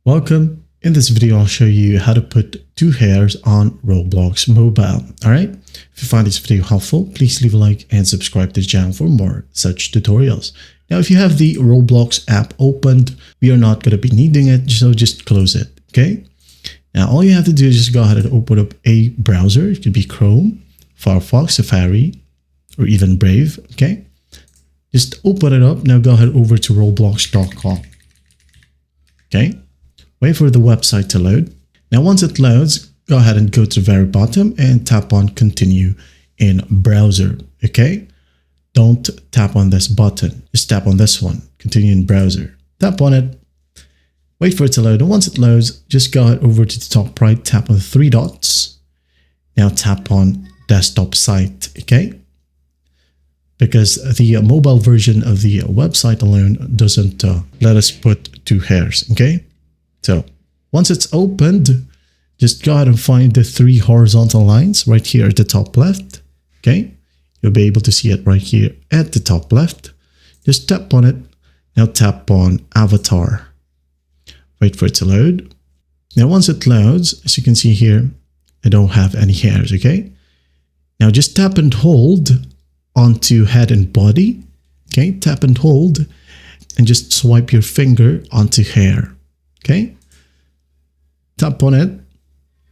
Welcome. In this video, I'll show you how to put two hairs on Roblox mobile. All right. If you find this video helpful, please leave a like and subscribe to the channel for more such tutorials. Now, if you have the Roblox app opened, we are not going to be needing it, so just close it. Okay. Now, all you have to do is just go ahead and open up a browser. It could be Chrome, Firefox, Safari, or even Brave. Okay. Just open it up. Now go ahead over to roblox.com. Okay. Wait for the website to load. Now, once it loads, go ahead and go to the very bottom and tap on continue in browser. Okay. Don't tap on this button. Just tap on this one, continue in browser. Tap on it. Wait for it to load. And once it loads, just go ahead over to the top right, tap on the three dots. Now tap on desktop site. Okay. Because the mobile version of the website alone doesn't let us put two hairs. Okay. So once it's opened, just go ahead and find the three horizontal lines right here at the top left. Okay. You'll be able to see it right here at the top left. Just tap on it. Now tap on avatar. Wait for it to load. Now, once it loads, as you can see here, I don't have any hairs. Okay. Now just tap and hold onto head and body. Okay. Tap and hold and just swipe your finger onto hair. Okay. Tap on it.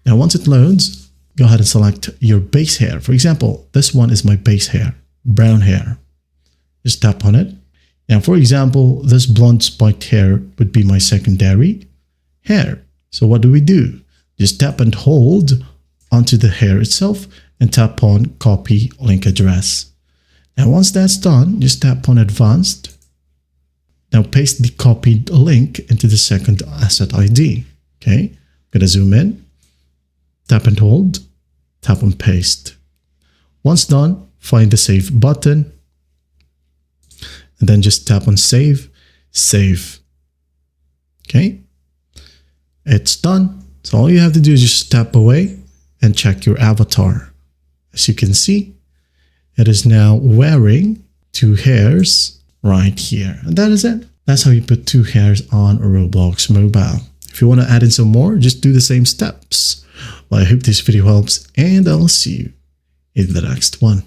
Now, once it loads, go ahead and select your base hair. For example, this one is my base hair, brown hair. Just tap on it. Now, for example, this blonde spiked hair would be my secondary hair. So what do? Just tap and hold onto the hair itself and tap on copy link address. Now, once that's done, just tap on advanced. Now paste the copied link into the second asset ID. Okay, I'm gonna zoom in, tap and hold, tap on paste. Once done, find the save button, and then just tap on save. Okay, it's done. So all you have to do is just tap away and check your avatar. As you can see, it is now wearing two hairs right here. And that is it. That's how you put two hairs on Roblox mobile. If you want to add in some more, just do the same steps. Well, I hope this video helps, and I'll see you in the next one.